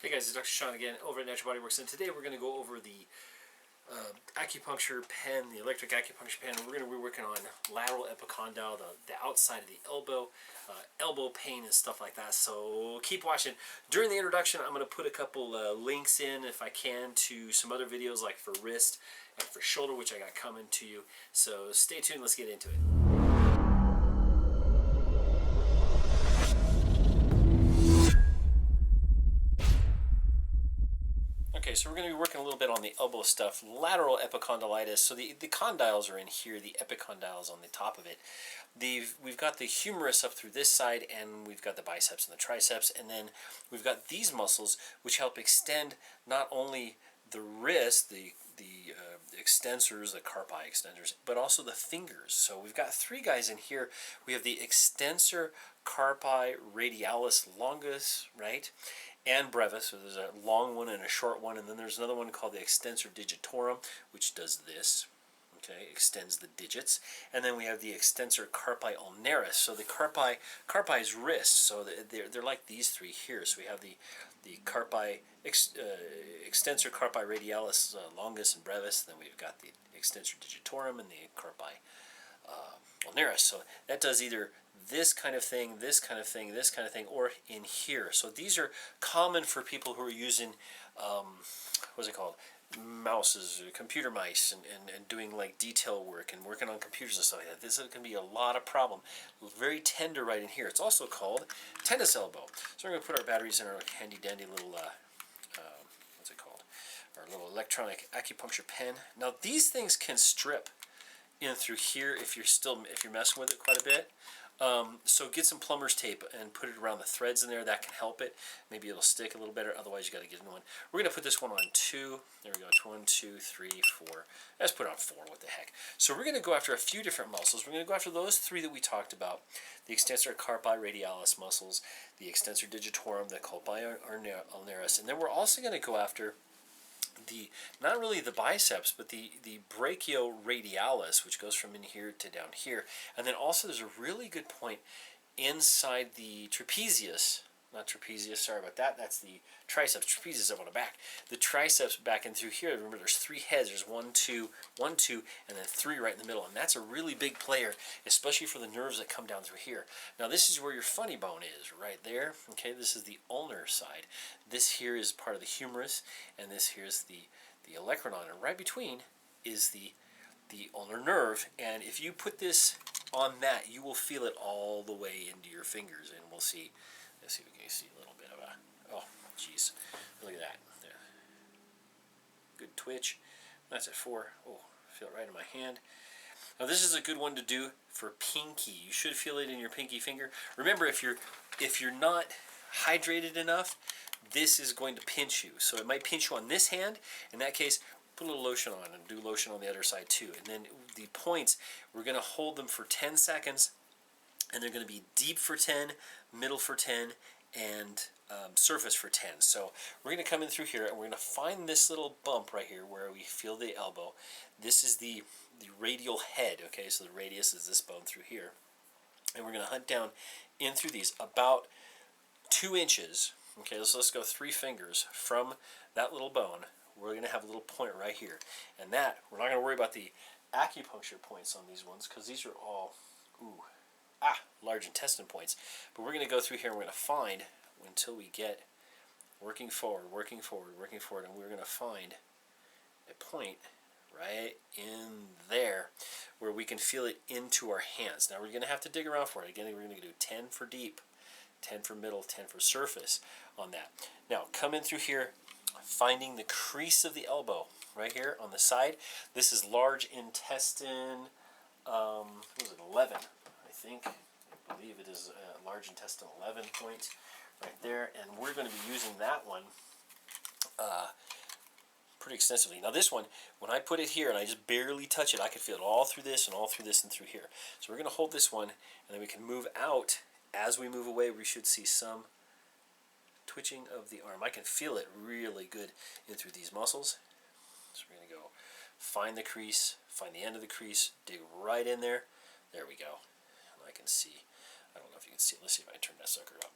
Hey guys, it's Dr. Sean again over at Natural BodyWorks, and today we're going to go over the acupuncture pen, the electric acupuncture pen. We're going to be working on lateral epicondyle, the outside of the elbow, elbow pain and stuff like that. So keep watching. During the introduction, I'm going to put a couple links in, if I can, to some other videos like for wrist and for shoulder, which I got coming to you. So stay tuned. Let's get into it. Okay, so we're going to be working a little bit on the elbow stuff. Lateral epicondylitis. So the condyles are in here. The epicondyles on the top of it. We've got the humerus up through this side, and we've got the biceps and the triceps, and then we've got these muscles which help extend not only the wrist, the extensors, the carpi extensors, but also the fingers. So we've got three guys in here. We have the extensor carpi radialis longus, right? And brevis, so there's a long one and a short one, and then there's another one called the extensor digitorum, which does this, okay, extends the digits, and then we have the extensor carpi ulnaris, so the carpi is wrist, so they're like these three here. So we have the carpi extensor carpi radialis longus and brevis, then we've got the extensor digitorum and the carpi ulnaris. So that does either this kind of thing, this kind of thing, this kind of thing, or in here. So these are common for people who are using, what's it called, mouses, computer mice, and doing like detail work and working on computers and stuff like that. This can be a lot of problem. Very tender right in here. It's also called tennis elbow. So we're going to put our batteries in our handy dandy little, what's it called, our little electronic acupuncture pen. Now these things can strip in through here if you're messing with it quite a bit. So get some plumber's tape and put it around the threads in there. That can help it. Maybe it'll stick a little better. Otherwise, you got to get a new one. We're going to put this one on 2. There we go. 1, 2, 3, 4. Let's put it on 4. What the heck? So we're going to go after a few different muscles. We're going to go after those 3 that we talked about. The extensor carpi radialis muscles, the extensor digitorum, the carpi ulnaris. And then we're also going to go after not really the biceps, but the brachioradialis, which goes from in here to down here. And then also there's a really good point inside the trapezius. Not trapezius, sorry about that. That's the triceps. Trapezius up on the back. The triceps back in through here. Remember, there's 3 heads. There's 1, 2, 1, 2, and then 3 right in the middle. And that's a really big player, especially for the nerves that come down through here. Now, this is where your funny bone is, right there. Okay, this is the ulnar side. This here is part of the humerus, and this here is the olecranon. And right between is the ulnar nerve. And if you put this on that, you will feel it all the way into your fingers. And we'll see. Let's see if we can see a little bit of a, oh, jeez, look at that. There. Good twitch. That's at 4. Oh, feel it right in my hand. Now this is a good one to do for pinky. You should feel it in your pinky finger. Remember, if you're not hydrated enough, this is going to pinch you. So it might pinch you on this hand. In that case, put a little lotion on and do lotion on the other side too. And then the points, we're going to hold them for 10 seconds. And they're going to be deep for 10, middle for 10, and surface for 10. So we're going to come in through here, and we're going to find this little bump right here where we feel the elbow. This is the radial head, okay? So the radius is this bone through here. And we're going to hunt down in through these about 2 inches. Okay, so let's go 3 fingers from that little bone. We're going to have a little point right here. And that, we're not going to worry about the acupuncture points on these ones because these are all, large intestine points. But we're going to go through here and we're going to find, until we get working forward, and we're going to find a point right in there where we can feel it into our hands. Now we're going to have to dig around for it. Again, we're going to do 10 for deep, 10 for middle, 10 for surface on that. Now come in through here, finding the crease of the elbow right here on the side. This is large intestine, what was it, 11, I think. I believe it is large intestine 11 point right there, and we're going to be using that one pretty extensively. Now this one, when I put it here and I just barely touch it, I can feel it all through this and all through this and through here. So we're going to hold this one, and then we can move out. As we move away, we should see some twitching of the arm. I can feel it really good in through these muscles. So we're going to go find the crease, find the end of the crease, dig right in there. There we go. And I can see, I don't know if you can see it. Let's see if I can turn that sucker up.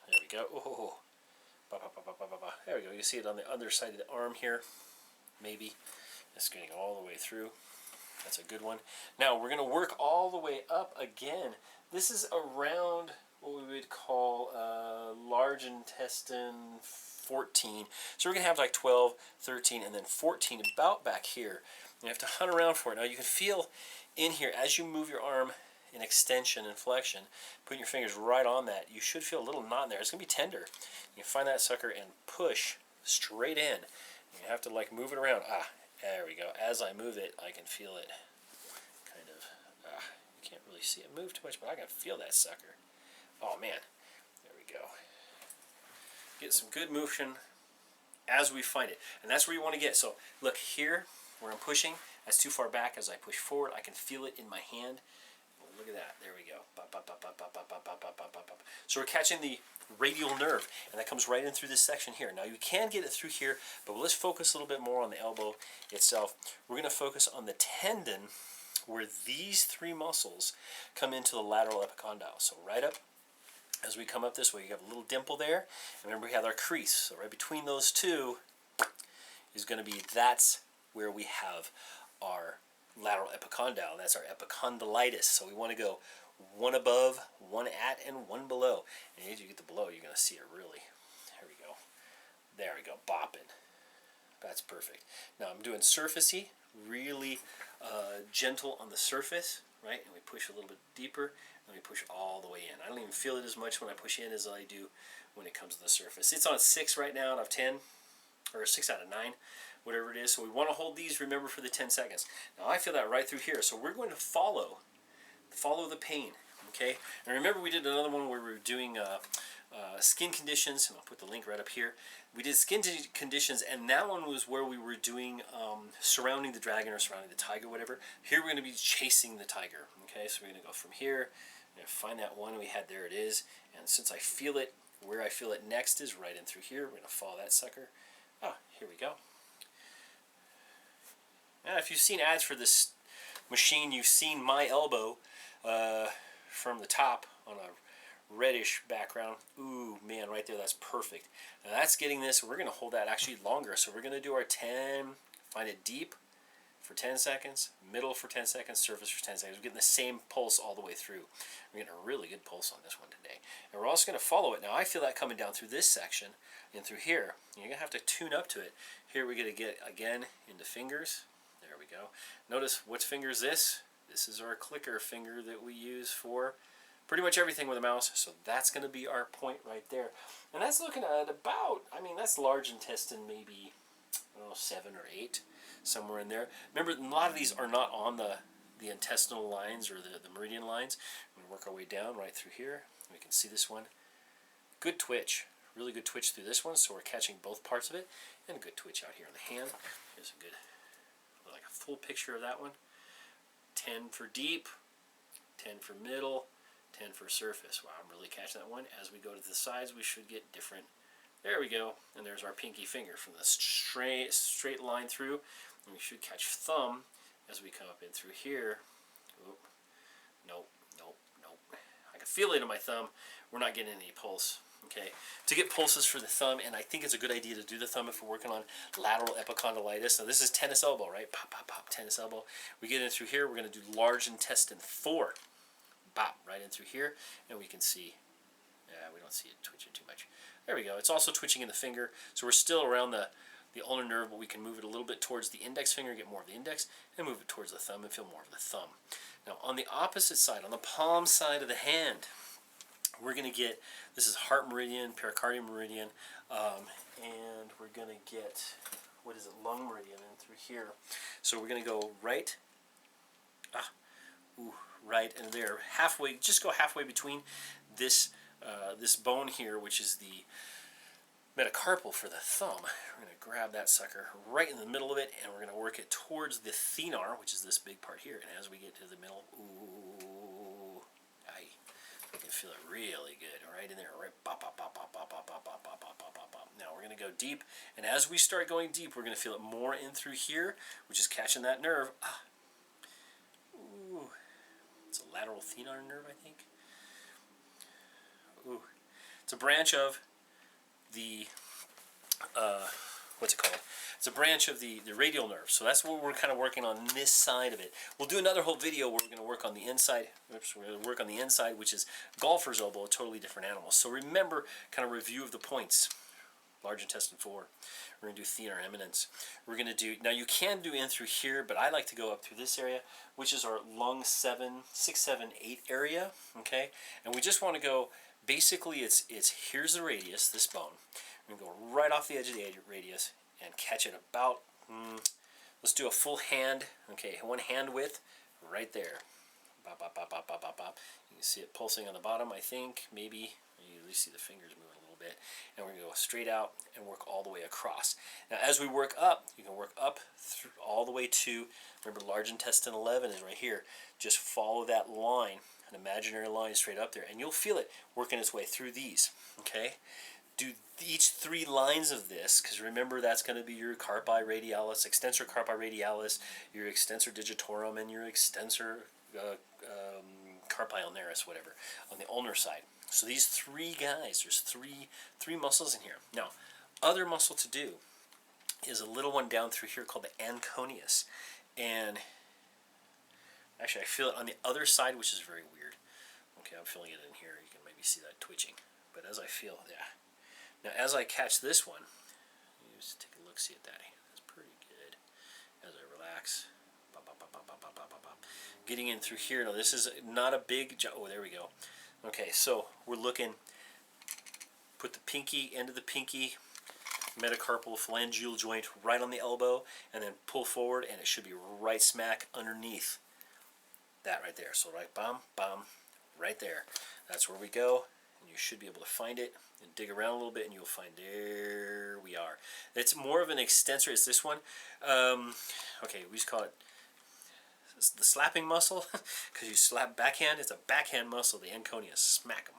There we we go. Oh, ba, ba, ba, ba, ba, ba, ba. There we go. You see it on the other side of the arm here, maybe. Just getting all the way through. That's a good one. Now we're going to work all the way up again. This is around what we would call large intestine 14. So we're going to have like 12, 13, and then 14 about back here. You have to hunt around for it. Now you can feel in here as you move your arm in extension and flexion, putting your fingers right on that, you should feel a little knot in there. It's going to be tender. You find that sucker and push straight in. You have to like move it around. Ah, there we go. As I move it, I can feel it kind of, you can't really see it move too much, but I can feel that sucker. Oh man, there we go. Get some good motion as we find it. And that's where you want to get. So look here, where I'm pushing, that's too far back. As I push forward, I can feel it in my hand. Oh, look at that, there we go. Bop, bop, bop, bop, bop, bop, bop, bop, bop, bop, bop. So we're catching the radial nerve, and that comes right in through this section here. Now you can get it through here, but let's focus a little bit more on the elbow itself. We're going to focus on the tendon where these three muscles come into the lateral epicondyle. So right up, as we come up this way, you have a little dimple there. And remember, we have our crease. So right between those two is going to be, that's where we have our lateral epicondyle. That's our epicondylitis. So we want to go one above, one at, and one below. And as you get the below, you're going to see it really. There we go. There we go. Bopping. That's perfect. Now I'm doing surfacey, really gentle on the surface, right? And we push a little bit deeper, and we push all the way in. I don't even feel it as much when I push in as I do when it comes to the surface. It's on 6 right now out of 10, or 6 out of 9, whatever it is. So we want to hold these, remember, for the 10 seconds. Now I feel that right through here. So we're going to follow the pain, okay? And remember, we did another one where we were doing skin conditions, and I'll put the link right up here. We did skin conditions, and that one was where we were doing surrounding the dragon or surrounding the tiger, whatever. Here we're going to be chasing the tiger, okay? So we're going to go from here, and find that one we had, there it is, and since I feel it, where I feel it next is right in through here. We're going to follow that sucker. Ah, here we go. Now, if you've seen ads for this machine, you've seen my elbow from the top on a reddish background. Ooh, man, right there, that's perfect. Now that's getting this. We're going to hold that actually longer. So we're going to do our 10, find it deep for 10 seconds, middle for 10 seconds, surface for 10 seconds. We're getting the same pulse all the way through. We're getting a really good pulse on this one today. And we're also going to follow it. Now I feel that coming down through this section and through here. You're going to have to tune up to it. Here we're going to get, again, into fingers. There we go. Notice, which finger is this? This is our clicker finger that we use for pretty much everything with a mouse. So that's going to be our point right there. And that's looking at about, I mean, that's large intestine, maybe, I don't know, 7 or 8, somewhere in there. Remember, a lot of these are not on the intestinal lines or the meridian lines. We're going to work our way down right through here. We can see this one. Good twitch. Really good twitch through this one, so we're catching both parts of it. And a good twitch out here on the hand. Here's a good, like a full picture of that one. 10 for deep, 10 for middle, 10 for surface. Wow, I'm really catching that one. As we go to the sides, we should get different. There we go. And there's our pinky finger from the straight line through. And we should catch thumb as we come up in through here. Oop. Nope, nope, nope. I can feel it in my thumb. We're not getting any pulse. Okay, to get pulses for the thumb, and I think it's a good idea to do the thumb if we're working on lateral epicondylitis. Now this is tennis elbow, right? Pop, pop, pop, tennis elbow. We get in through here, we're going to do large intestine 4. Bop, right in through here, and we can see, yeah, we don't see it twitching too much. There we go. It's also twitching in the finger, so we're still around the ulnar nerve, but we can move it a little bit towards the index finger, get more of the index, and move it towards the thumb and feel more of the thumb. Now on the opposite side, on the palm side of the hand, we're going to get, this is heart meridian, pericardium meridian, and we're going to get, what is it, lung meridian in through here. So we're going to go right, right in there, halfway, just go halfway between this, this bone here, which is the metacarpal for the thumb. We're going to grab that sucker right in the middle of it, and we're going to work it towards the thenar, which is this big part here. And as we get to the middle, ooh, aye. You can feel it really good, right in there, right, bop, bop, bop, bop, bop, bop, bop, bop, bop, bop, bop, bop, bop. Now we're going to go deep, and as we start going deep, we're going to feel it more in through here, which is catching that nerve. Ooh, it's a lateral thenar nerve, I think. Ooh, It's a branch of the what's it called? It's a branch of the radial nerve. So that's what we're kind of working on this side of it. We'll do another whole video where we're going to work on the inside. Oops, we're going to work on the inside, which is golfer's elbow, a totally different animal. So remember, kind of review of the points. Large intestine 4. We're going to do thenar eminence. We're going to do, now you can do in through here, but I like to go up through this area, which is our lung 6, 7, 8 area. Okay, and we just want to go, basically it's here's the radius, this bone. We're going to go right off the edge of the radius and catch it about, let's do a full hand, okay, one hand width, right there. Bop, bop, bop, bop, bop, bop, bop. You can see it pulsing on the bottom, I think, maybe. You at least see the fingers moving a little bit. And we're going to go straight out and work all the way across. Now, as we work up, you can work up through all the way to, remember, large intestine 11 is right here. Just follow that line, an imaginary line straight up there, and you'll feel it working its way through these, okay? Do each 3 lines of this, because remember that's going to be your carpi radialis, extensor carpi radialis, your extensor digitorum, and your extensor carpi ulnaris, whatever, on the ulnar side. So these 3 guys, there's three muscles in here. Now, other muscle to do is a little one down through here called the Anconeus, and actually I feel it on the other side, which is very weird. Okay, I'm feeling it in here. You can maybe see that twitching, but as I feel, yeah. Now, as I catch this one, just take a look, see at that. That's pretty good. As I relax, bop, bop, bop, bop, bop, bop, bop, bop. Getting in through here. Now, this is not a big job. Oh, there we go. Okay, so we're looking. Put the pinky, end of the pinky, metacarpal phalangeal joint right on the elbow, and then pull forward, and it should be right smack underneath that right there. So right, bam, bam, right there. That's where we go. And you should be able to find it and dig around a little bit, and you'll find there we are. It's more of an extensor. It's this one. Okay, we just call it the slapping muscle because you slap backhand. It's a backhand muscle, the Anconeus. Smack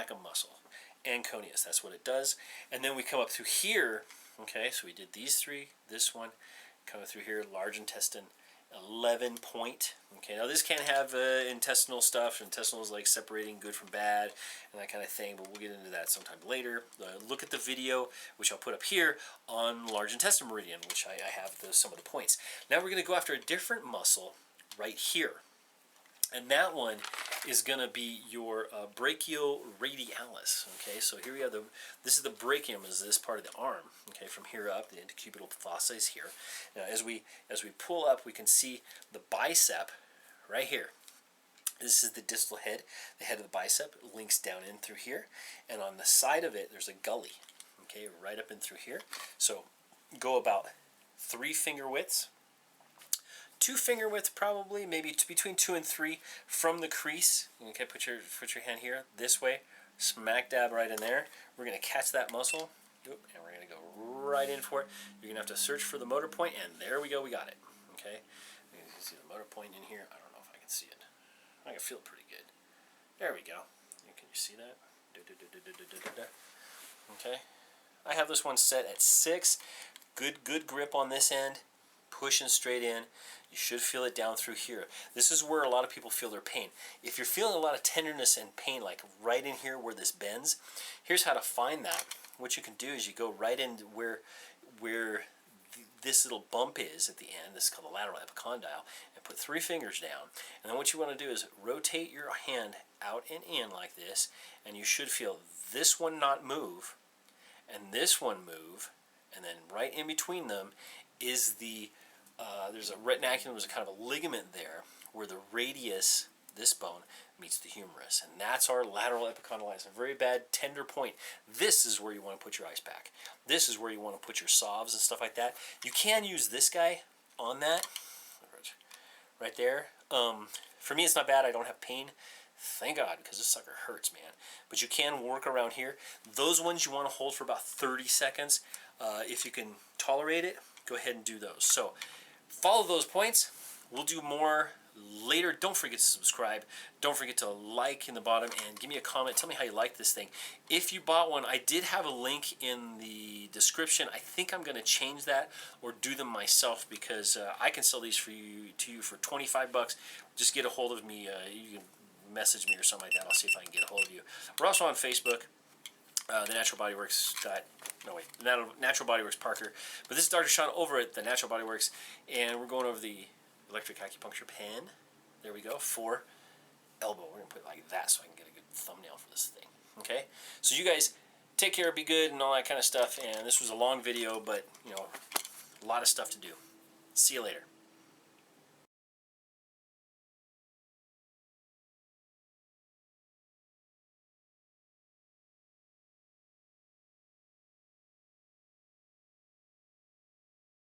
'em muscle. Anconeus, that's what it does. And then we come up through here. Okay, so we did these 3. This one, coming through here, large intestine 11 point. Okay, now this can have intestinal stuff. Intestinal is like separating good from bad and that kind of thing, but we'll get into that sometime later. Look at the video, which I'll put up here, on large intestine meridian, which I have some of the points. Now we're going to go after a different muscle right here, and that one is going to be your Brachioradialis. Okay, so here we have this is the brachium, is this part of the arm. Okay, from here up, the intercubital fossa is here. Now, as we pull up, we can see the bicep right here. This is the distal head. The head of the bicep links down in through here, and on the side of it, there's a gully. Okay, right up in through here. So go about 3 finger widths. 2 finger width probably, maybe between 2 and 3 from the crease. Okay, put your hand here this way, smack dab right in there. We're going to catch that muscle, and we're going to go right in for it. You're going to have to search for the motor point, and there we go, we got it. Okay, you can see the motor point in here. I don't know if I can see it. I can feel it pretty good. There we go. Can you see that? Okay, I have this one set at 6. Good grip on this end. Pushing straight in. You should feel it down through here. This is where a lot of people feel their pain. If you're feeling a lot of tenderness and pain, like right in here where this bends, here's how to find that. What you can do is you go right in where this little bump is at the end. This is called the lateral epicondyle, and put 3 fingers down. And then what you want to do is rotate your hand out and in like this, and you should feel this one not move, and this one move, and then right in between them is the there's a retinaculum, there's a kind of a ligament there where the radius, this bone, meets the humerus, and that's our lateral epicondylitis, a very bad tender point. This is where you want to put your ice pack. This is where you want to put your salves and stuff like that. You can use this guy on that right there. For me, it's not bad. I don't have pain, thank God, because this sucker hurts, man. But you can work around here. Those ones you want to hold for about 30 seconds. If you can tolerate it, go ahead and do those. So follow those points. We'll do more later. Don't forget to subscribe. Don't forget to like in the bottom and give me a comment. Tell me how you like this thing. If you bought one, I did have a link in the description. I think I'm going to change that or do them myself because I can sell these to you for 25 bucks. Just get a hold of me. You can message me or something like that. I'll see if I can get a hold of you. We're also on Facebook. the Natural BodyWorks Natural BodyWorks Parker. But this is Dr. Sean over at the Natural BodyWorks, and we're going over the electric acupuncture pen. There we go, for elbow. We're going to put it like that so I can get a good thumbnail for this thing. Okay? So you guys take care, be good, and all that kind of stuff. And this was a long video, but, you know, a lot of stuff to do. See you later.